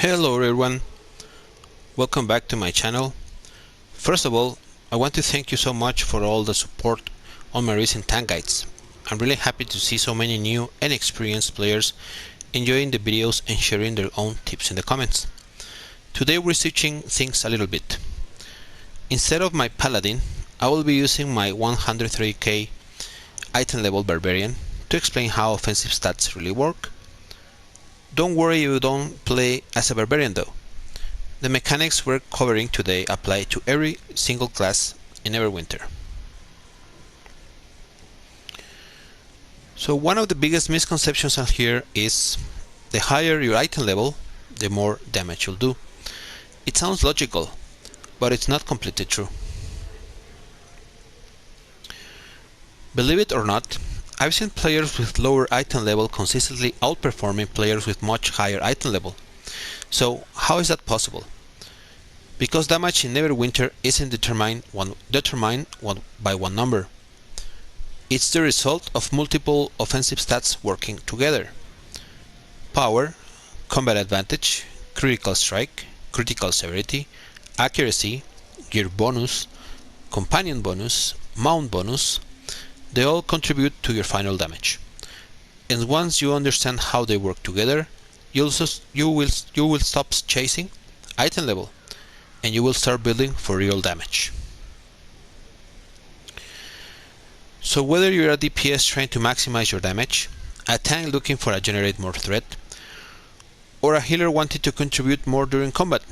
Hello everyone, welcome back to my channel. First of all, I want to thank you so much for all the support on my recent tank guides. I'm really happy to see so many new and experienced players enjoying the videos and sharing their own tips in the comments. Today we're switching things a little bit. Instead of my paladin, I will be using my 130k item level barbarian to explain how offensive stats really work. Don't worry you don't play as a barbarian though. The mechanics we're covering today apply to every single class in Neverwinter. So one of the biggest misconceptions here is the higher your item level, the more damage you'll do. It sounds logical, but it's not completely true. Believe it or not, I've seen players with lower item level consistently outperforming players with much higher item level. So how is that possible? Because damage in Neverwinter isn't determined by one number. It's the result of multiple offensive stats working together. Power, combat advantage, critical strike, critical severity, accuracy, gear bonus, companion bonus, mount bonus, they all contribute to your final damage. And once you understand how they work together, you will stop chasing item level and you will start building for real damage. So whether you're a DPS trying to maximize your damage, a tank looking for a generate more threat, or a healer wanting to contribute more during combat,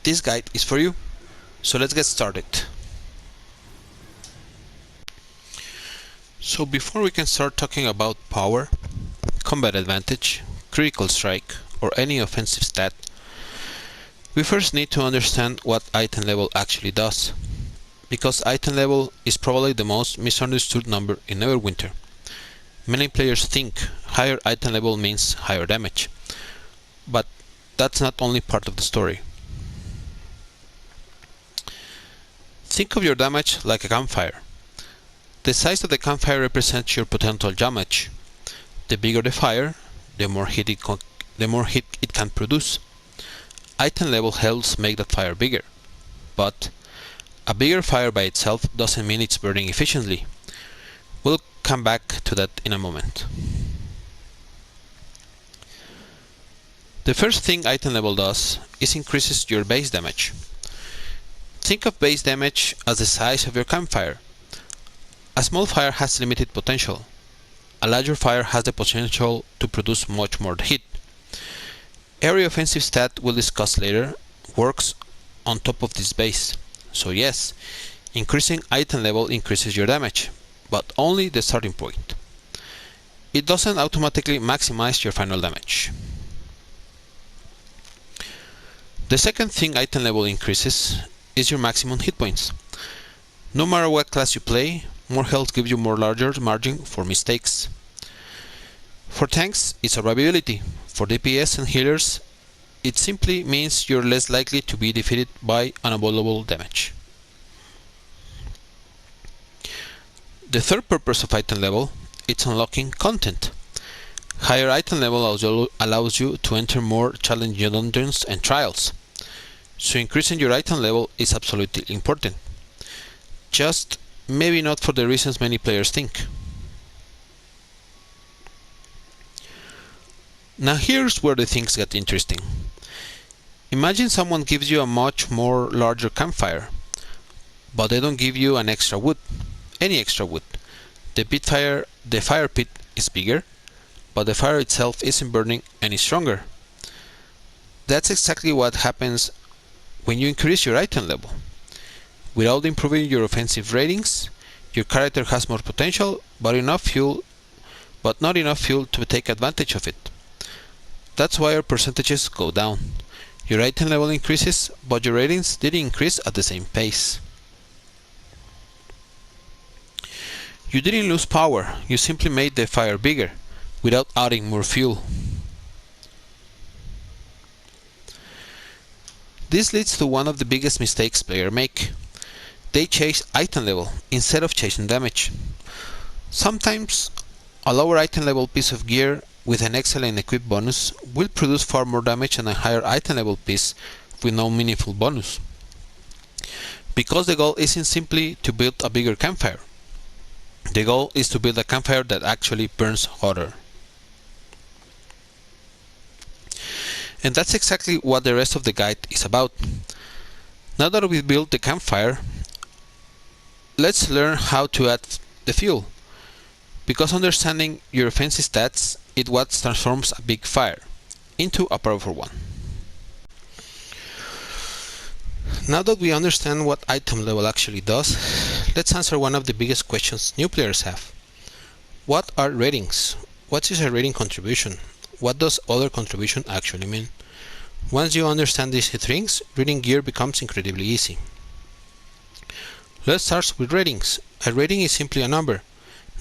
this guide is for you. So let's get started. So before we can start talking about power, combat advantage, critical strike, or any offensive stat, we first need to understand what item level actually does, because item level is probably the most misunderstood number in Neverwinter. Many players think higher item level means higher damage, but that's not only part of the story. Think of your damage like a campfire. The size of the campfire represents your potential damage. The bigger the fire, the more heat it can produce. Item level helps make that fire bigger, but a bigger fire by itself doesn't mean it's burning efficiently. We'll come back to that in a moment. The first thing item level does is increases your base damage. Think of base damage as the size of your campfire. A small fire has limited potential. A larger fire has the potential to produce much more heat. Every offensive stat we'll discuss later works on top of this base. So yes, increasing item level increases your damage, but only the starting point. It doesn't automatically maximize your final damage. The second thing item level increases is your maximum hit points. No matter what class you play, more health gives you more larger margin for mistakes. For tanks, it's survivability. For DPS and healers, it simply means you're less likely to be defeated by unavoidable damage. The third purpose of item level is unlocking content. Higher item level allows you to enter more challenging dungeons and trials. So increasing your item level is absolutely important. Just maybe not for the reasons many players think. Now here's where the things get interesting. Imagine someone gives you a much more larger campfire, but they don't give you an extra wood, any extra wood. The fire pit is bigger, but the fire itself isn't burning any stronger. That's exactly what happens when you increase your item level. Without improving your offensive ratings, your character has more potential, but not enough fuel to take advantage of it. That's why your percentages go down. Your item level increases, but your ratings didn't increase at the same pace. You didn't lose power, you simply made the fire bigger, without adding more fuel. This leads to one of the biggest mistakes players make. They chase item level instead of chasing damage. Sometimes a lower item level piece of gear with an excellent equip bonus will produce far more damage than a higher item level piece with no meaningful bonus. Because the goal isn't simply to build a bigger campfire. The goal is to build a campfire that actually burns hotter. And that's exactly what the rest of the guide is about. Now that we've built the campfire, let's learn how to add the fuel. Because understanding your offensive stats is what transforms a big fire into a powerful one. Now that we understand what item level actually does, let's answer one of the biggest questions new players have. What are ratings? What is a rating contribution? What does other contribution actually mean? Once you understand these things, reading gear becomes incredibly easy. Let's start with ratings. A rating is simply a number.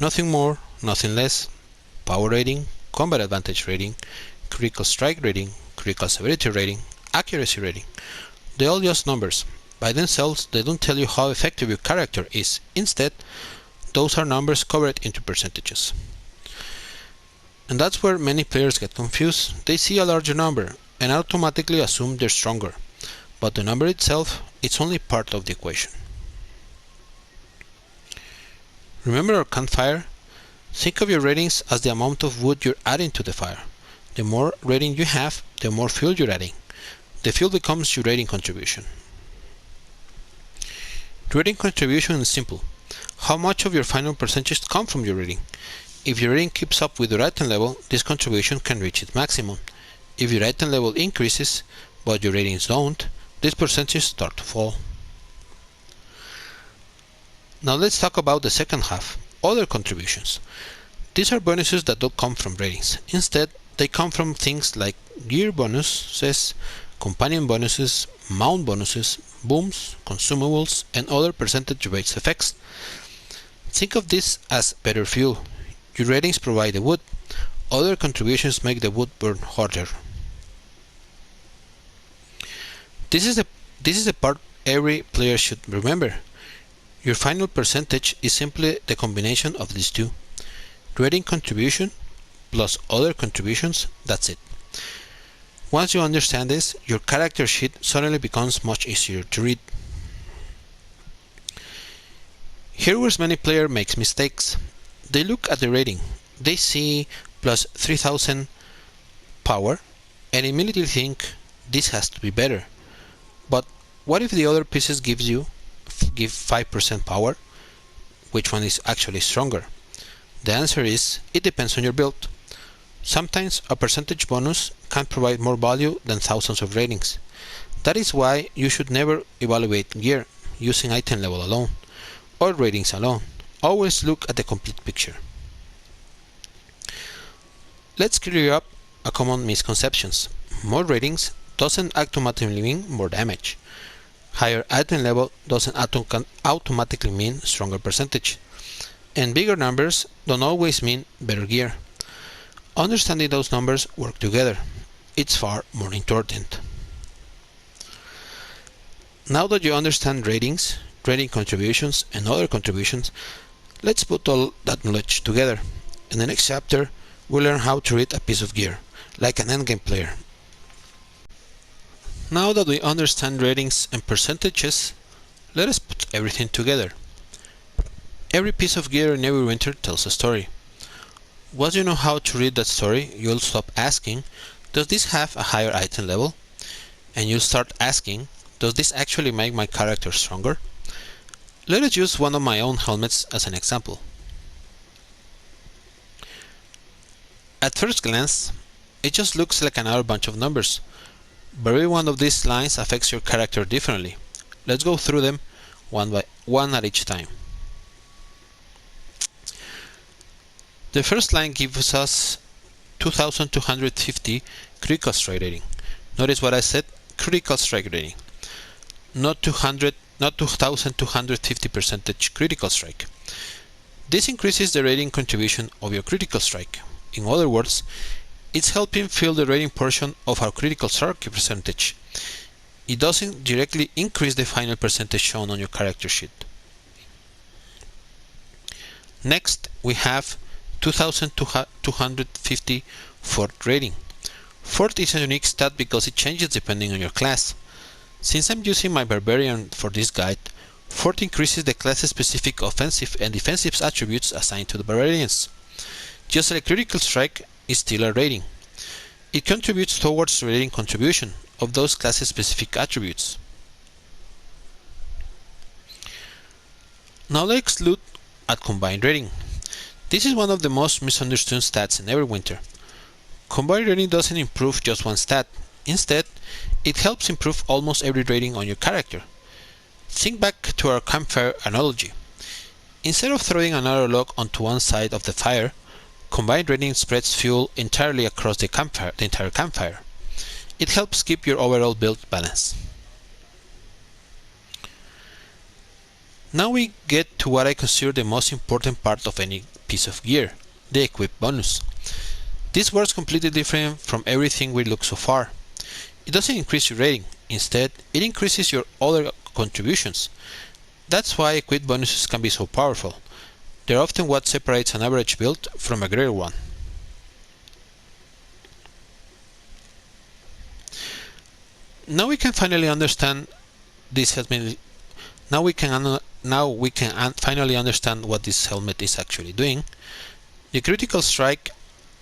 Nothing more, nothing less. Power rating, combat advantage rating, critical strike rating, critical severity rating, accuracy rating. They're all just numbers. By themselves, they don't tell you how effective your character is. Instead, those are numbers covered into percentages. And that's where many players get confused. They see a larger number and automatically assume they're stronger. But the number itself is only part of the equation. Remember our campfire? Think of your ratings as the amount of wood you're adding to the fire. The more rating you have, the more fuel you're adding. The fuel becomes your rating contribution. Rating contribution is simple. How much of your final percentage come from your rating? If your rating keeps up with your item level, this contribution can reach its maximum. If your item level increases, but your ratings don't, this percentage starts to fall. Now let's talk about the second half, other contributions. These are bonuses that don't come from ratings. Instead, they come from things like gear bonuses, companion bonuses, mount bonuses, booms, consumables, and other percentage-based effects. Think of this as better fuel. Your ratings provide the wood. Other contributions make the wood burn hotter. This is the part every player should remember. Your final percentage is simply the combination of these two. Rating contribution plus other contributions, that's it. Once you understand this, your character sheet suddenly becomes much easier to read. Here where many players make mistakes. They look at the rating, they see plus 3000 power and immediately think this has to be better. But what if the other pieces give 5% power? Which one is actually stronger? The answer is, it depends on your build. Sometimes a percentage bonus can provide more value than thousands of ratings. That is why you should never evaluate gear using item level alone, or ratings alone. Always look at the complete picture. Let's clear up a common misconceptions. More ratings doesn't automatically mean more damage. Higher item level doesn't automatically mean stronger percentage. And bigger numbers don't always mean better gear. Understanding those numbers work together. It's far more important. Now that you understand ratings, rating contributions, and other contributions, let's put all that knowledge together. In the next chapter, we'll learn how to read a piece of gear, like an endgame player. Now that we understand ratings and percentages, let us put everything together. Every piece of gear in Neverwinter tells a story. Once you know how to read that story, you'll stop asking, does this have a higher item level? And you'll start asking, does this actually make my character stronger? Let us use one of my own helmets as an example. At first glance, it just looks like another bunch of numbers, but every one of these lines affects your character differently. Let's go through them one at each time. The first line gives us 2250 critical strike rating. Notice what I said, critical strike rating, not 2250 percentage critical strike. This increases the rating contribution of your critical strike. In other words, it's helping fill the rating portion of our critical strike percentage. It doesn't directly increase the final percentage shown on your character sheet. Next, we have 2250 Fort rating. Fort is a unique stat because it changes depending on your class. Since I'm using my Barbarian for this guide, Fort increases the class-specific offensive and defensive attributes assigned to the Barbarians. Just like Critical Strike is still a rating. It contributes towards the rating contribution of those class-specific attributes. Now let's look at Combined Rating. This is one of the most misunderstood stats in Neverwinter. Combined Rating doesn't improve just one stat. Instead, it helps improve almost every rating on your character. Think back to our Campfire Analogy. Instead of throwing another log onto one side of the fire, Combined Rating spreads fuel entirely across the entire campfire. It helps keep your overall build balanced. Now we get to what I consider the most important part of any piece of gear, the equip bonus. This works completely different from everything we looked so far. It doesn't increase your rating, instead it increases your other contributions. That's why equip bonuses can be so powerful. They're often what separates an average build from a great one. Now we can finally understand finally understand what this helmet is actually doing. The Critical Strike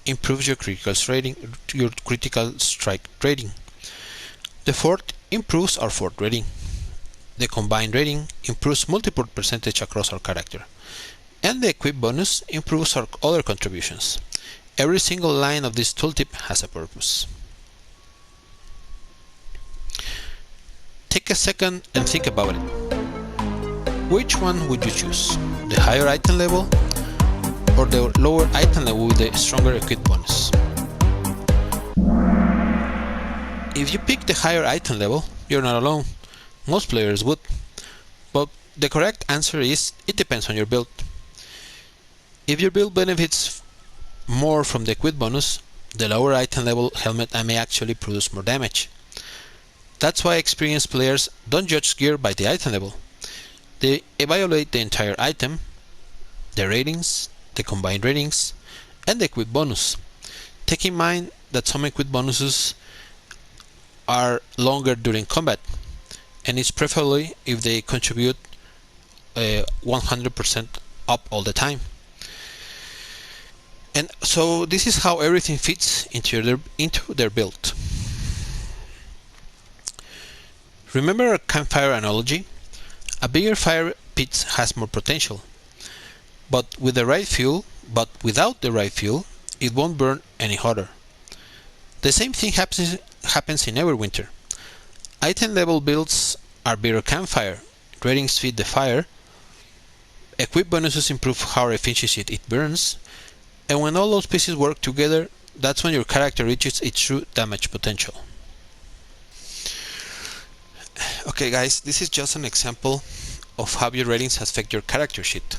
improves your critical strike rating. The Fort improves our Fort rating. The Combined Rating improves multiple percentage across our character. And the Equip bonus improves our other contributions. Every single line of this tooltip has a purpose. Take a second and think about it. Which one would you choose? The higher item level or the lower item level with the stronger Equip bonus? If you pick the higher item level, you're not alone. Most players would. But the correct answer is, it depends on your build. If your build benefits more from the Equip bonus, the lower item level helmet may actually produce more damage. That's why experienced players don't judge gear by the item level. They evaluate the entire item, the ratings, the combined ratings, and the Equip bonus. Take in mind that some Equip bonuses are longer during combat, and it's preferably if they contribute 100% up all the time. And so this is how everything fits into their build. Remember our Campfire Analogy? A bigger fire pit has more potential, but without the right fuel, it won't burn any hotter. The same thing happens in Neverwinter. Item level builds are bigger campfire, ratings feed the fire, Equip bonuses improve how efficiently it burns, and when all those pieces work together, that's when your character reaches its true damage potential. Okay guys, this is just an example of how your ratings affect your character sheet.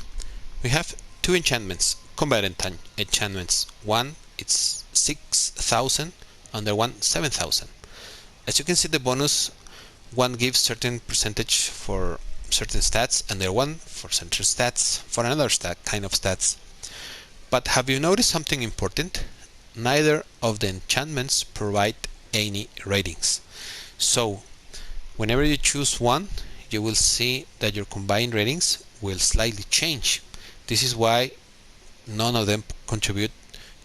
We have two enchantments, combat enchantments. One it's 6,000, and one 7,000. As you can see, the bonus one gives certain percentage for certain stats, and the one for certain stats for another kind of stats. But have you noticed something important? Neither of the enchantments provide any ratings. So whenever you choose one, you will see that your combined ratings will slightly change. This is why none of them contribute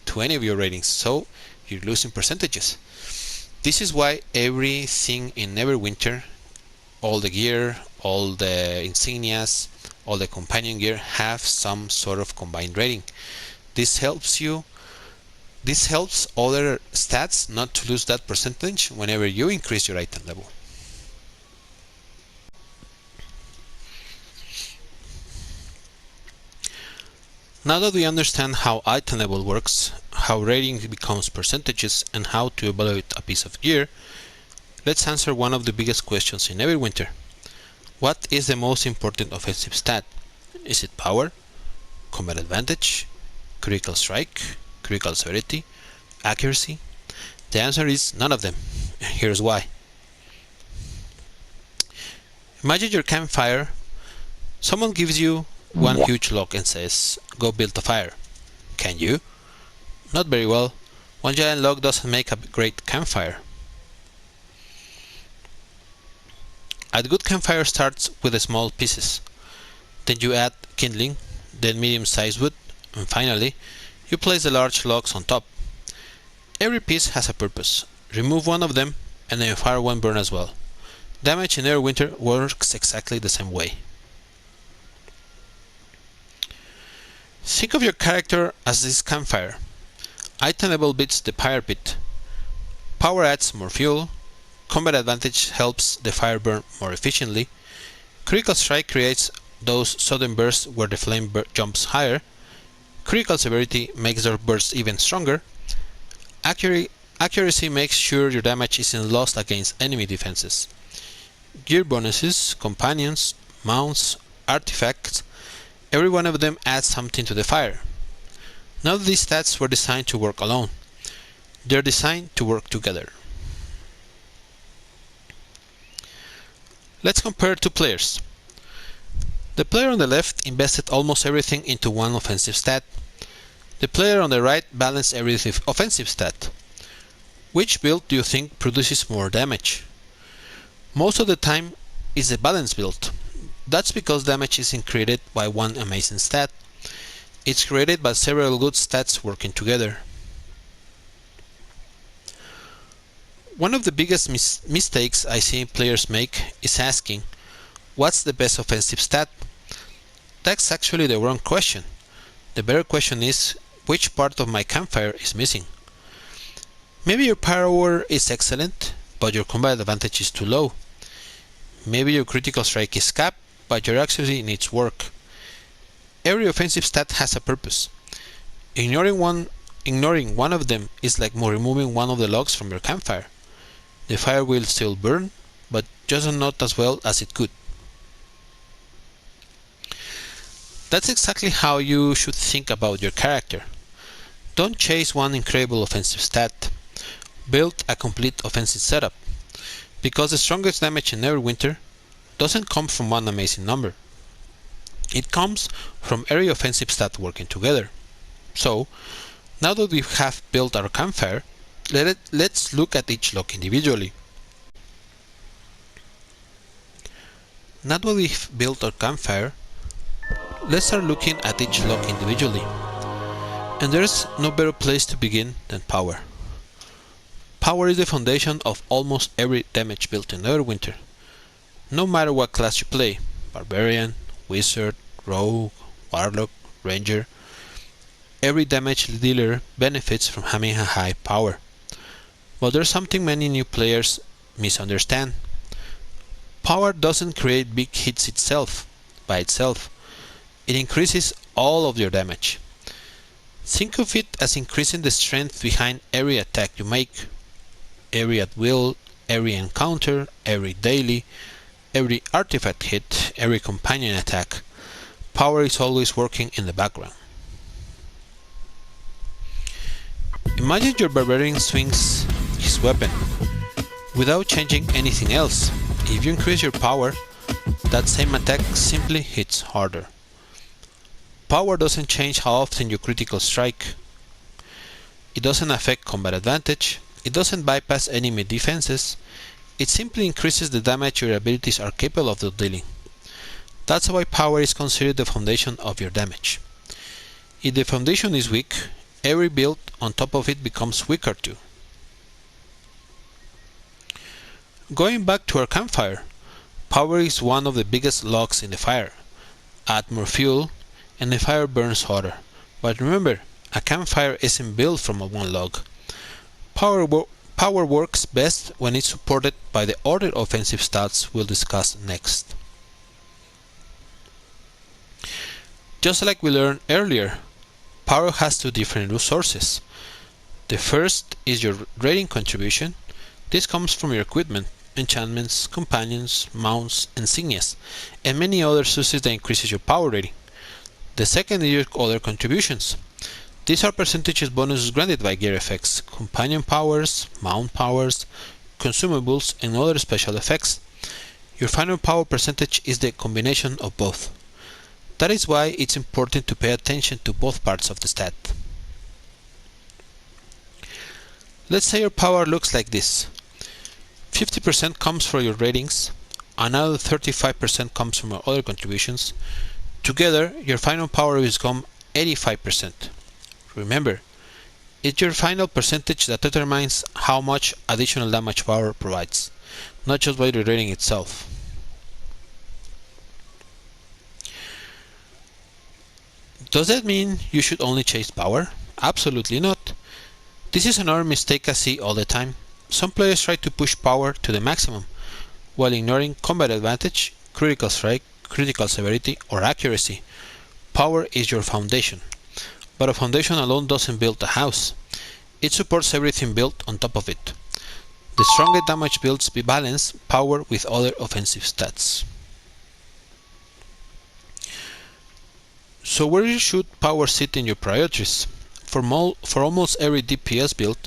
to any of your ratings, so you're losing percentages. This is why everything in Neverwinter, all the gear, all the insignias, all the companion gear have some sort of combined rating. This helps other stats not to lose that percentage whenever you increase your item level. Now that we understand how item level works, how rating becomes percentages, and how to evaluate a piece of gear, let's answer one of the biggest questions in Neverwinter. What is the most important offensive stat? Is it power, combat advantage, critical strike, critical severity, accuracy? The answer is none of them. Here's why. Imagine your campfire. Someone gives you one huge log and says, go build a fire. Can you? Not very well. One giant log doesn't make a great campfire. A good campfire starts with small pieces. Then you add kindling, then medium-sized wood, and finally, you place the large logs on top. Every piece has a purpose. Remove one of them, and the entire one burn as well. Damage in Neverwinter works exactly the same way. Think of your character as this campfire. Item level beats the fire pit. Power adds more fuel. Combat advantage helps the fire burn more efficiently. Critical strike creates those sudden bursts where the flame jumps higher. Critical severity makes their bursts even stronger. Accuracy makes sure your damage isn't lost against enemy defenses. Gear bonuses, companions, mounts, artifacts, every one of them adds something to the fire. None of these stats were designed to work alone. They're designed to work together. Let's compare two players. The player on the left invested almost everything into one offensive stat. The player on the right balanced every offensive stat. Which build do you think produces more damage? Most of the time it's the balanced build. That's because damage isn't created by one amazing stat. It's created by several good stats working together. One of the biggest mistakes I see players make is asking, what's the best offensive stat? That's actually the wrong question. The better question is, which part of my campfire is missing? Maybe your power is excellent, but your combat advantage is too low. Maybe your critical strike is capped, but your accuracy needs work. Every offensive stat has a purpose. Ignoring one of them is like removing one of the logs from your campfire. The fire will still burn, but just not as well as it could. That's exactly how you should think about your character. Don't chase one incredible offensive stat. Build a complete offensive setup. Because the strongest damage in Neverwinter doesn't come from one amazing number. It comes from every offensive stat working together. So, now that we have built our campfire, let's look at each log individually. Now that we've built our campfire, let's start looking at each log individually. And there's no better place to begin than power. Power is the foundation of almost every damage built in Neverwinter. No matter what class you play, Barbarian, Wizard, Rogue, Warlock, Ranger, every damage dealer benefits from having a high power. But there's something many new players misunderstand. Power doesn't create big hits by itself. It increases all of your damage. Think of it as increasing the strength behind every attack you make. Every at will, every encounter, every daily, every artifact hit, every companion attack. Power is always working in the background. Imagine your barbarian swings his weapon without changing anything else. If you increase your power, that same attack simply hits harder. Power doesn't change how often you critical strike. It doesn't affect combat advantage. It doesn't bypass enemy defenses. It simply increases the damage your abilities are capable of dealing. That's why power is considered the foundation of your damage. If the foundation is weak, every build on top of it becomes weaker too. Going back to our campfire, power is one of the biggest logs in the fire. Add more fuel, and the fire burns hotter. But remember, a campfire isn't built from one log. Power works best when it's supported by the other offensive stats we'll discuss next. Just like we learned earlier, power has two different sources. The first is your rating contribution. This comes from your equipment, enchantments, companions, mounts, insignias, and many other sources that increases your power rating. The second is your other contributions. These are percentages bonuses granted by gear effects, companion powers, mount powers, consumables, and other special effects. Your final power percentage is the combination of both. That is why it's important to pay attention to both parts of the stat. Let's say your power looks like this. 50% comes from your ratings, another 35% comes from your other contributions. Together, your final power will become 85%. Remember, it's your final percentage that determines how much additional damage power provides, not just by the rating itself. Does that mean you should only chase power? Absolutely not. This is another mistake I see all the time. Some players try to push power to the maximum, while ignoring combat advantage, critical strike, critical severity, or accuracy. Power is your foundation, but a foundation alone doesn't build a house. It supports everything built on top of it. The stronger damage builds balance power with other offensive stats. So where should power sit in your priorities? For almost every DPS build,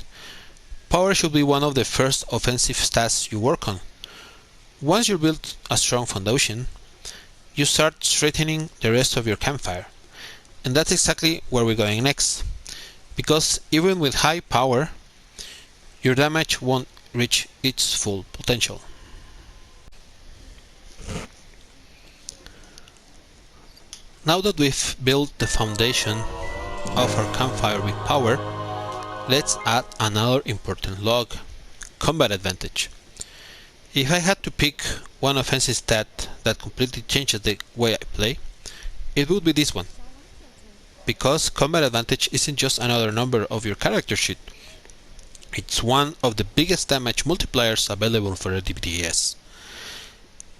power should be one of the first offensive stats you work on. Once you build a strong foundation, you start strengthening the rest of your campfire. And that's exactly where we're going next. Because even with high power, your damage won't reach its full potential. Now that we've built the foundation of our campfire with power, let's add another important log: combat advantage. If I had to pick one offensive stat that completely changes the way I play, it would be this one. Because combat advantage isn't just another number of your character sheet, it's one of the biggest damage multipliers available for a DPS.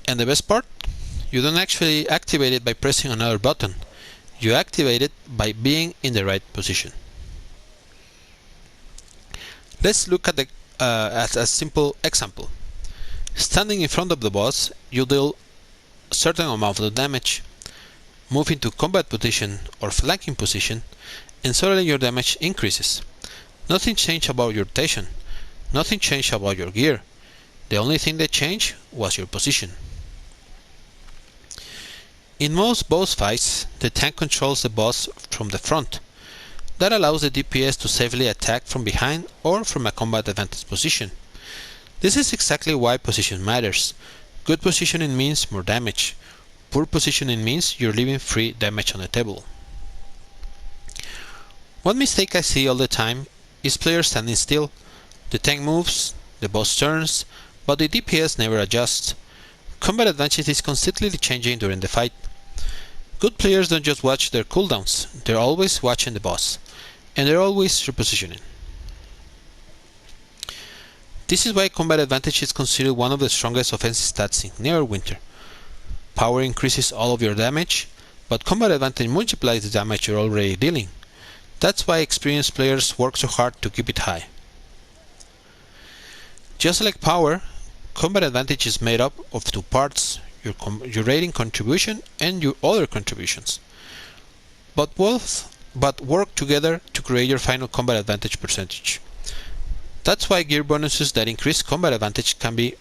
And the best part? You don't actually activate it by pressing another button, you activate it by being in the right position. Let's look at a simple example. Standing in front of the boss, you deal a certain amount of damage. Move into combat position or flanking position, and suddenly your damage increases. Nothing changed about your rotation, nothing changed about your gear. The only thing that changed was your position. In most boss fights, the tank controls the boss from the front. That allows the DPS to safely attack from behind or from a combat advantage position. This is exactly why position matters. Good positioning means more damage. Poor positioning means you're leaving free damage on the table. One mistake I see all the time is players standing still. The tank moves, the boss turns, but the DPS never adjusts. Combat advantage is constantly changing during the fight. Good players don't just watch their cooldowns, they're always watching the boss, and they're always repositioning. This is why combat advantage is considered one of the strongest offensive stats in Neverwinter. Power increases all of your damage, but combat advantage multiplies the damage you're already dealing. That's why experienced players work so hard to keep it high. Just like power, combat advantage is made up of two parts: your rating contribution and your other contributions. But work together to create your final combat advantage percentage. That's why gear bonuses that increase combat advantage can be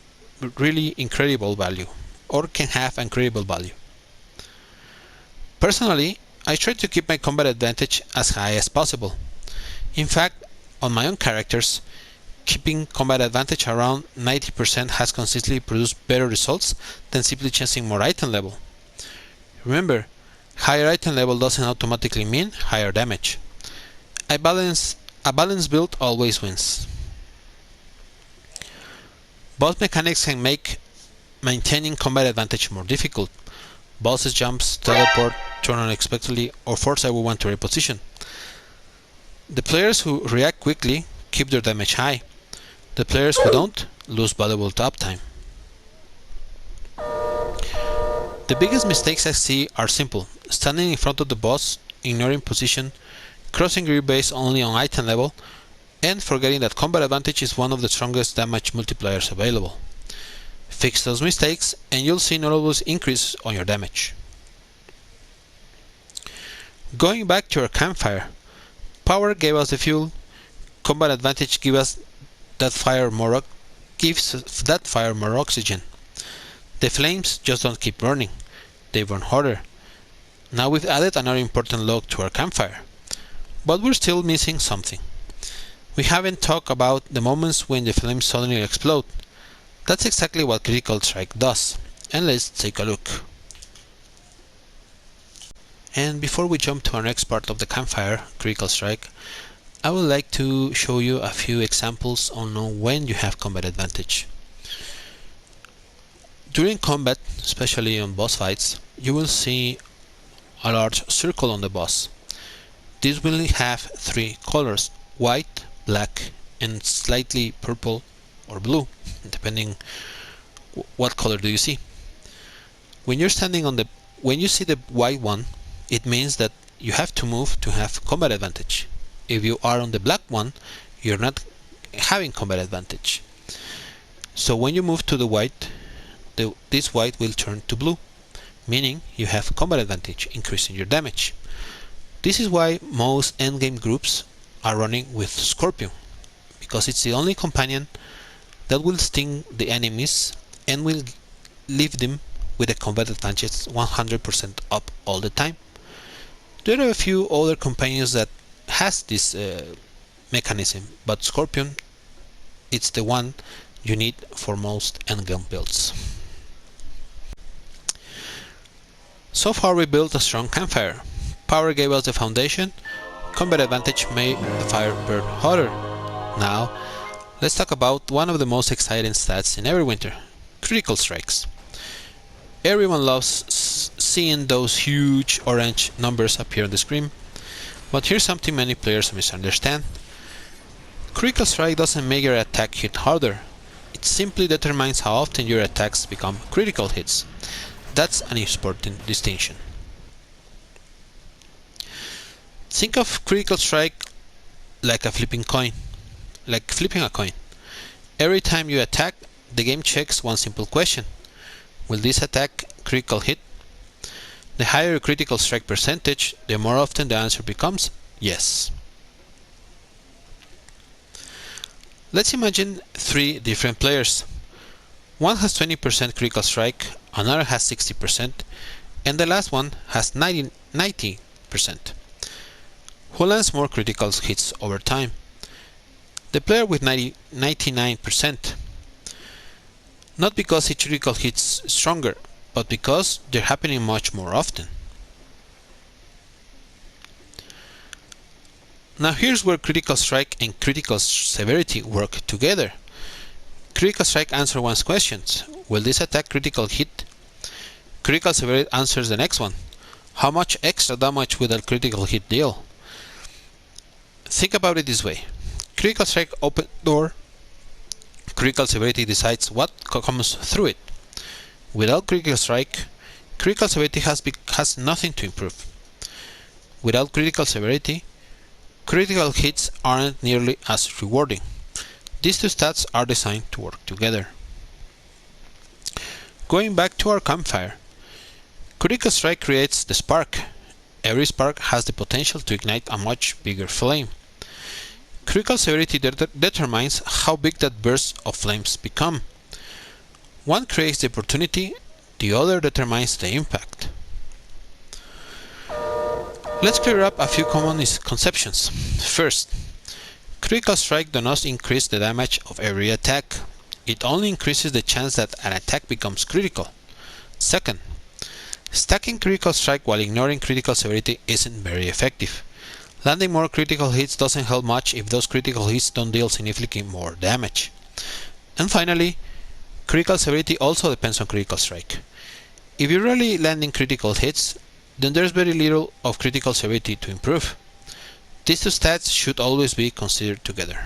really incredible value, or can have incredible value. Personally, I try to keep my combat advantage as high as possible. In fact, on my own characters, keeping combat advantage around 90% has consistently produced better results than simply chasing more item level. Remember, higher item level doesn't automatically mean higher damage. A balanced build always wins. Boss mechanics can make maintaining combat advantage more difficult. Bosses jumps, teleport, turn unexpectedly, or force everyone to reposition. The players who react quickly keep their damage high. The players who don't lose valuable uptime. The biggest mistakes I see are simple: standing in front of the boss, ignoring position, crossing gear base only on item level, and forgetting that combat advantage is one of the strongest damage multipliers available. Fix those mistakes and you'll see notable increase on your damage. Going back to our campfire, power gave us the fuel, combat advantage gives that fire more oxygen. The flames just don't keep burning, they burn harder. Now we've added another important log to our campfire, but we're still missing something. We haven't talked about the moments when the flames suddenly explode. That's exactly what Critical Strike does, and let's take a look. And before we jump to our next part of the campfire, Critical Strike, I would like to show you a few examples on when you have combat advantage. During combat, especially on boss fights, you will see a large circle on the boss. This will have three colors: white, black, and slightly purple or blue, depending what color do you see. When you see the white one, it means that you have to move to have combat advantage. If you are on the black one, you're not having combat advantage. So when you move to the white, this white will turn to blue, meaning you have combat advantage, increasing your damage. This is why most endgame groups are running with Scorpion, because it's the only companion that will sting the enemies and will leave them with a combat advantage 100% up all the time. There are a few other companions that has this mechanism, but Scorpion, it's the one you need for most endgame builds. So far we built a strong campfire. Power gave us the foundation, combat advantage made the fire burn hotter. Now, let's talk about one of the most exciting stats in Neverwinter, critical strikes. Everyone loves seeing those huge orange numbers appear on the screen, but here's something many players misunderstand. Critical strike doesn't make your attack hit harder, it simply determines how often your attacks become critical hits. That's an important distinction. Think of critical strike like flipping a coin. Every time you attack, the game checks one simple question: will this attack critical hit? The higher your critical strike percentage, the more often the answer becomes yes. Let's imagine three different players. One has 20% critical strike, another has 60%, and the last one has 90%. Who lands more critical hits over time? The player with 99%. Not because each critical hits stronger, but because they're happening much more often. Now here's where critical strike and critical severity work together. Critical strike answers one question: will this attack critical hit? Critical severity answers the next one: how much extra damage will a critical hit deal? Think about it this way: critical strike opens the door, critical severity decides what comes through it. Without critical strike, critical severity has nothing to improve. Without critical severity, critical hits aren't nearly as rewarding. These two stats are designed to work together. Going back to our campfire, critical strike creates the spark. Every spark has the potential to ignite a much bigger flame. Critical severity determines how big that burst of flames become. One creates the opportunity, the other determines the impact. Let's clear up a few common misconceptions. First, critical strike does not increase the damage of every attack. It only increases the chance that an attack becomes critical. Second, stacking critical strike while ignoring critical severity isn't very effective. Landing more critical hits doesn't help much if those critical hits don't deal significantly more damage. And finally, critical severity also depends on critical strike. If you're really landing critical hits, then there's very little of critical severity to improve. These two stats should always be considered together.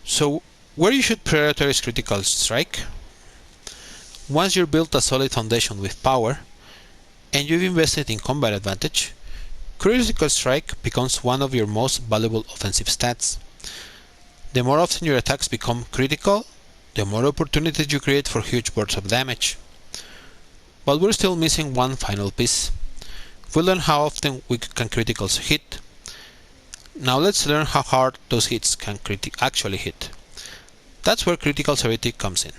So, where you should prioritize critical strike? Once you've built a solid foundation with power, and you've invested in combat advantage, critical strike becomes one of your most valuable offensive stats. The more often your attacks become critical, the more opportunities you create for huge bursts of damage. But we're still missing one final piece. We learned how often we can criticals hit. Now let's learn how hard those hits can actually hit. That's where critical severity comes in.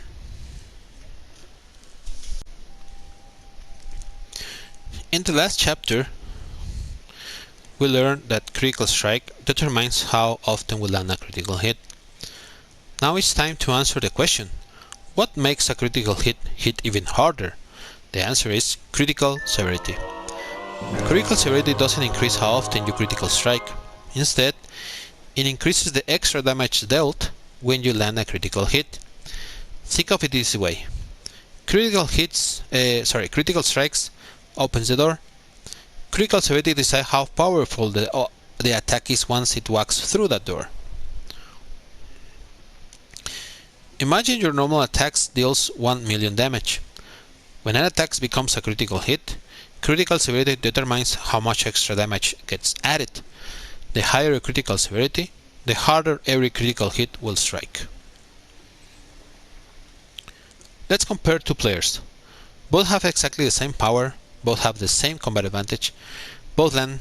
In the last chapter, we learned that critical strike determines how often we land a critical hit. Now it's time to answer the question, what makes a critical hit hit even harder? The answer is critical severity. Critical severity doesn't increase how often you critical strike. Instead, it increases the extra damage dealt when you land a critical hit. Think of it this way. Critical strikes opens the door. Critical severity decides how powerful the attack is once it walks through that door. Imagine your normal attacks deals 1 million damage. When an attack becomes a critical hit, critical severity determines how much extra damage gets added. The higher the critical severity, the harder every critical hit will strike. Let's compare two players. Both have exactly the same power, both have the same combat advantage, both land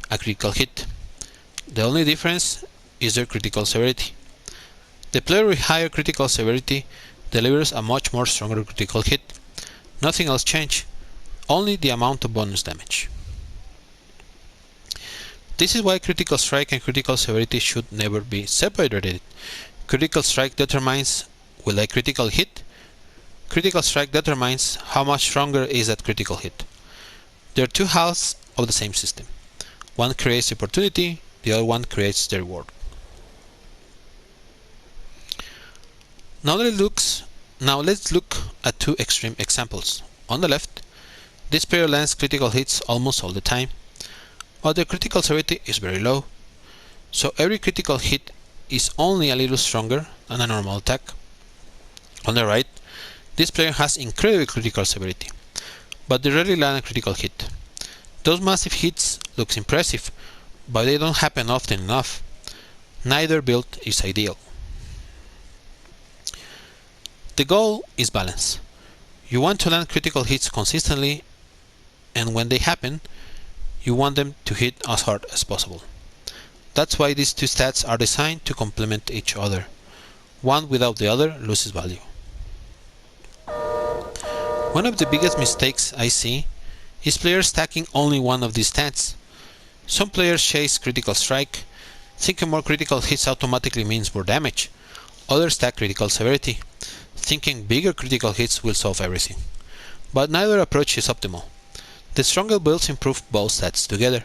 a critical hit. The only difference is their critical severity. The player with higher critical severity delivers a much more stronger critical hit. Nothing else changes, only the amount of bonus damage. This is why critical strike and critical severity should never be separated. Critical strike determines will a critical hit. Critical strike determines how much stronger is that critical hit. They are two halves of the same system. One creates opportunity, the other one creates the reward. Now let's look at two extreme examples. On the left, this player lands critical hits almost all the time, but the critical severity is very low, so every critical hit is only a little stronger than a normal attack. On the right, this player has incredible critical severity, but they rarely land a critical hit. Those massive hits look impressive, but they don't happen often enough. Neither build is ideal. The goal is balance. You want to land critical hits consistently, and when they happen, you want them to hit as hard as possible. That's why these two stats are designed to complement each other. One without the other loses value. One of the biggest mistakes I see is players stacking only one of these stats. Some players chase critical strike, thinking more critical hits automatically means more damage. Others stack critical severity, thinking bigger critical hits will solve everything. But neither approach is optimal. The stronger builds improve both stats together.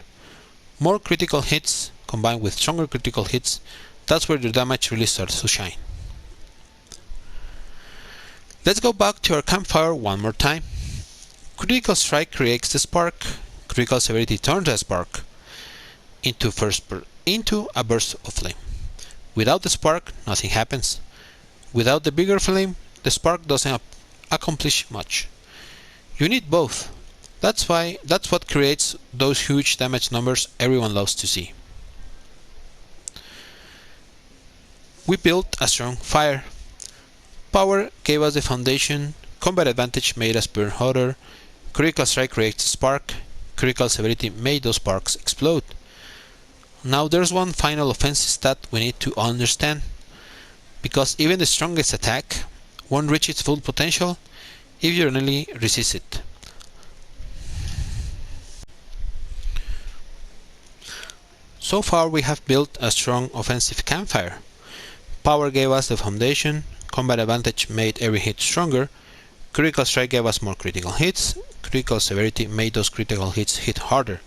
More critical hits combined with stronger critical hits, that's where the damage really starts to shine. Let's go back to our campfire one more time. Critical strike creates the spark. Critical severity turns the spark into a burst of flame. Without the spark, nothing happens. Without the bigger flame, the spark doesn't accomplish much. You need both. That's what creates those huge damage numbers everyone loves to see. We built a strong fire. Power gave us the foundation, combat advantage made us burn hotter, critical strike creates a spark, critical severity made those sparks explode. Now there's one final offensive stat we need to understand, because even the strongest attack won't reach its full potential if you really resist it. So far we have built a strong offensive campfire. Power gave us the foundation, combat advantage made every hit stronger, critical strike gave us more critical hits, critical severity made those critical hits hit harder.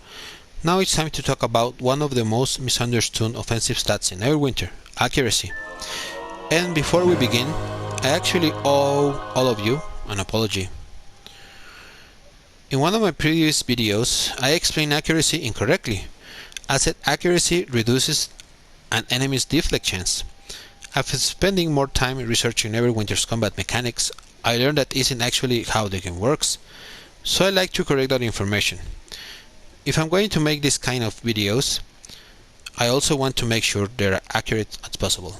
Now it's time to talk about one of the most misunderstood offensive stats in Neverwinter, accuracy. And before we begin, I actually owe all of you an apology. In one of my previous videos, I explained accuracy incorrectly. I said accuracy reduces an enemy's deflect chance. After spending more time researching Neverwinter's combat mechanics, I learned that isn't actually how the game works, so I like to correct that information. If I'm going to make this kind of videos, I also want to make sure they're accurate as possible.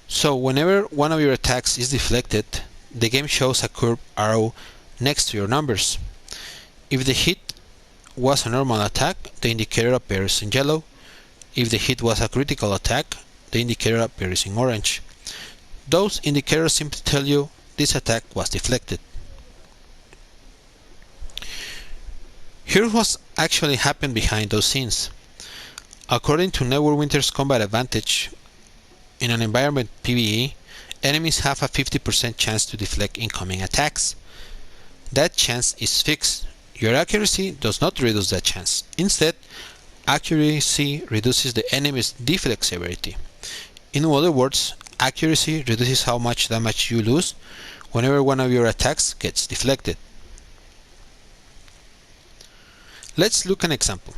So whenever one of your attacks is deflected, the game shows a curved arrow next to your numbers. If the hit was a normal attack, the indicator appears in yellow. If the hit was a critical attack, the indicator appears in orange. Those indicators simply tell you this attack was deflected. Here's what actually happened behind those scenes. According to Neverwinter's combat advantage, in an environment PvE, enemies have a 50% chance to deflect incoming attacks. That chance is fixed. Your accuracy does not reduce that chance. Instead, accuracy reduces the enemy's deflect severity. In other words, accuracy reduces how much damage you lose whenever one of your attacks gets deflected. Let's look at an example.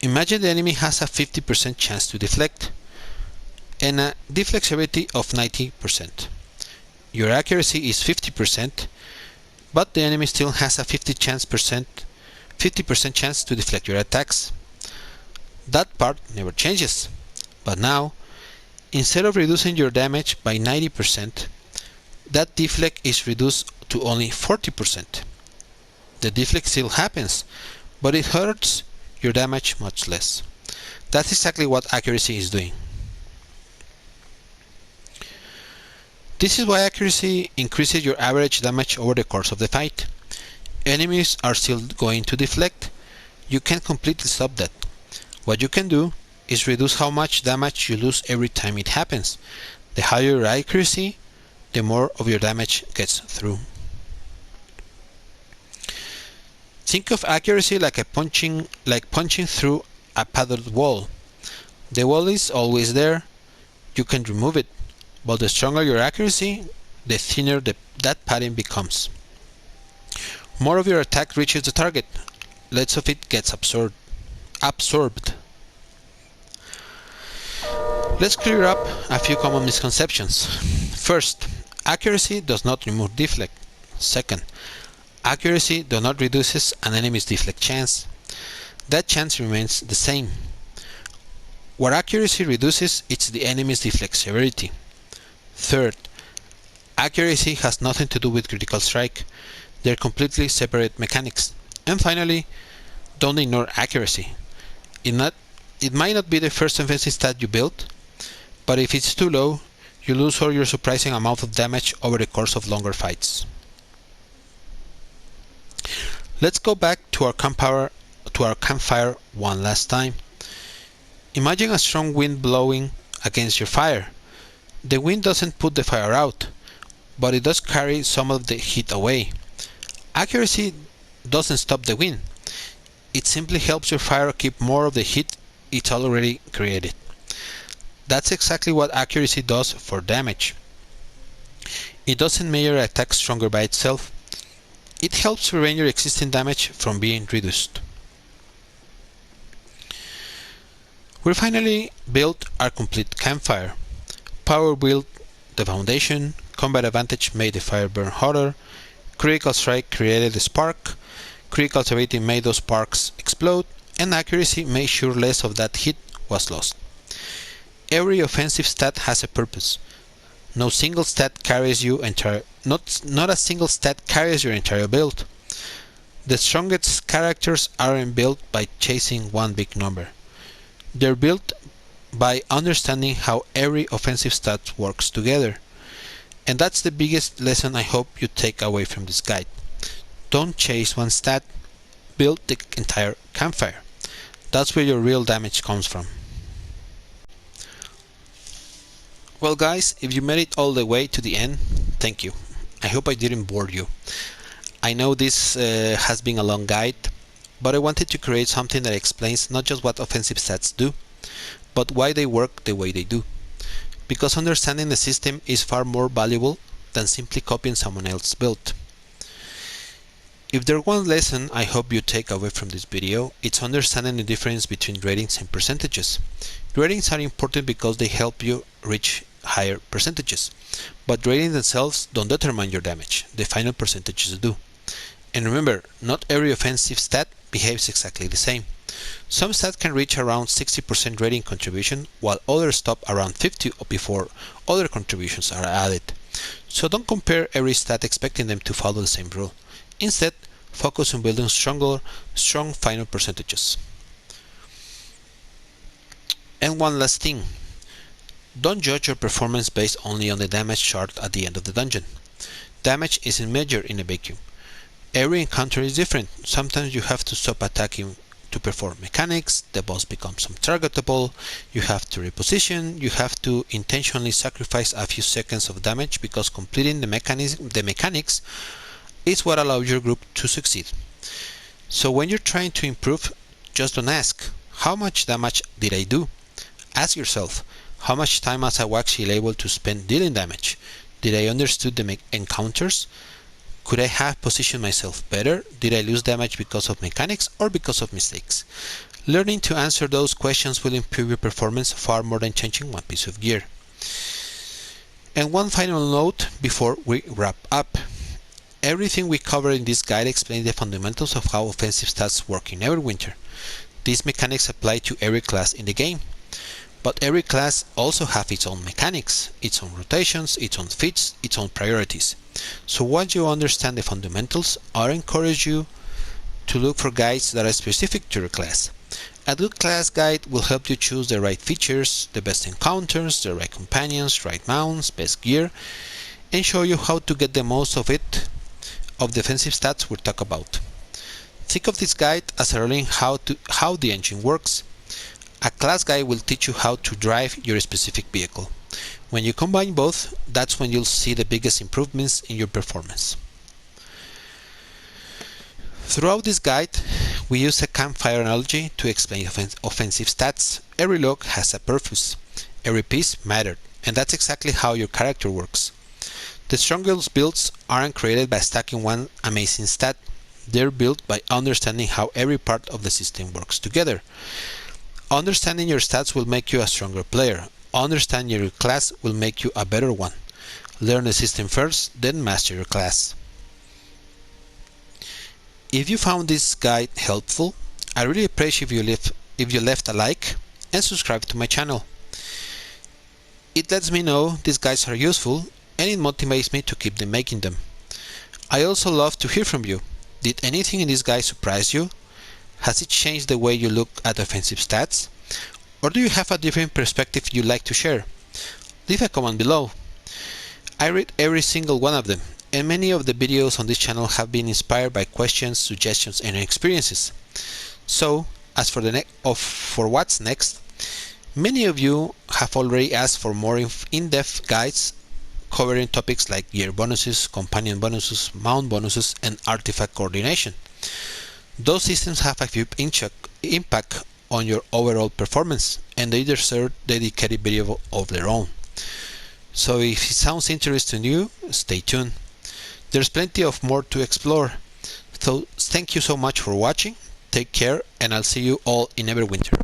Imagine the enemy has a 50% chance to deflect and a deflect severity of 90%. Your accuracy is 50%, but the enemy still has a 50% chance to deflect your attacks. That part never changes. But now, instead of reducing your damage by 90%, that deflect is reduced to only 40%. The deflect still happens, but it hurts your damage much less. That's exactly what accuracy is doing. This is why accuracy increases your average damage over the course of the fight. Enemies are still going to deflect. You can't completely stop that. What you can do is reduce how much damage you lose every time it happens. The higher your accuracy, the more of your damage gets through. Think of accuracy like punching through a padded wall. The wall is always there. You can remove it, but the stronger your accuracy, the thinner that padding becomes. More of your attack reaches the target, less of it gets absorbed. Let's clear up a few common misconceptions. First, accuracy does not remove deflect. Second, accuracy does not reduce an enemy's deflect chance. That chance remains the same. What accuracy reduces is the enemy's deflect severity. Third, accuracy has nothing to do with critical strike. They're completely separate mechanics. And finally, don't ignore accuracy. It might not be the first offensive stat you build, but if it's too low, you lose all your surprising amount of damage over the course of longer fights. Let's go back to our campfire one last time. Imagine a strong wind blowing against your fire. The wind doesn't put the fire out, but it does carry some of the heat away. Accuracy doesn't stop the wind. It simply helps your fire keep more of the heat it's already created. That's exactly what accuracy does for damage. It doesn't make your attack stronger by itself. It helps prevent your existing damage from being reduced. We finally built our complete campfire. Power built the foundation, combat advantage made the fire burn hotter, critical strike created a spark, critical severity made those sparks explode, and accuracy made sure less of that heat was lost. Every offensive stat has a purpose. Not a single stat carries your entire build. The strongest characters aren't built by chasing one big number. They're built by understanding how every offensive stat works together. And that's the biggest lesson I hope you take away from this guide. Don't chase one stat, build the entire campfire. That's where your real damage comes from. Well guys, if you made it all the way to the end, thank you. I hope I didn't bore you. I know this has been a long guide, but I wanted to create something that explains not just what offensive stats do, but why they work the way they do. Because understanding the system is far more valuable than simply copying someone else's build. If there's one lesson I hope you take away from this video, it's understanding the difference between ratings and percentages. Ratings are important because they help you reach higher percentages, but ratings themselves don't determine your damage, the final percentages do. And remember, not every offensive stat behaves exactly the same. Some stats can reach around 60% rating contribution, while others stop around 50 before other contributions are added. So don't compare every stat expecting them to follow the same rule. Instead, focus on building strong final percentages. And one last thing. Don't judge your performance based only on the damage chart at the end of the dungeon. Damage isn't measured in a vacuum. Every encounter is different. Sometimes you have to stop attacking to perform mechanics, the boss becomes untargetable, you have to reposition, you have to intentionally sacrifice a few seconds of damage because completing the mechanics is what allows your group to succeed. So when you're trying to improve, just don't ask, how much damage did I do? Ask yourself, how much time was I actually able to spend dealing damage? Did I understood the encounters? Could I have positioned myself better? Did I lose damage because of mechanics or because of mistakes? Learning to answer those questions will improve your performance far more than changing one piece of gear. And one final note before we wrap up. Everything we cover in this guide explains the fundamentals of how offensive stats work in Neverwinter. These mechanics apply to every class in the game. But every class also has its own mechanics, its own rotations, its own feats, its own priorities. So once you understand the fundamentals, I encourage you to look for guides that are specific to your class. A good class guide will help you choose the right features, the best encounters, the right companions, right mounts, best gear, and show you how to get the most of it, of the defensive stats we'll talk about. Think of this guide as learning how the engine works. A class guide will teach you how to drive your specific vehicle. When you combine both, that's when you'll see the biggest improvements in your performance. Throughout this guide, we use a campfire analogy to explain offensive stats. Every log has a purpose. Every piece mattered, and that's exactly how your character works. The strongest builds aren't created by stacking one amazing stat. They're built by understanding how every part of the system works together. Understanding your stats will make you a stronger player. Understanding your class will make you a better one. Learn the system first, then master your class. If you found this guide helpful, I really appreciate if you left a like and subscribe to my channel. It lets me know these guides are useful and it motivates me to keep making them. I also love to hear from you. Did anything in this guide surprise you? Has it changed the way you look at offensive stats? Or do you have a different perspective you'd like to share? Leave a comment below. I read every single one of them, and many of the videos on this channel have been inspired by questions, suggestions, and experiences. So, as for what's next, many of you have already asked for more in-depth guides covering topics like gear bonuses, companion bonuses, mount bonuses, and artifact coordination. Those systems have a huge impact on your overall performance, and they deserve dedicated video of their own. So if it sounds interesting to you, stay tuned. There's plenty of more to explore. So thank you so much for watching, take care, and I'll see you all in Neverwinter.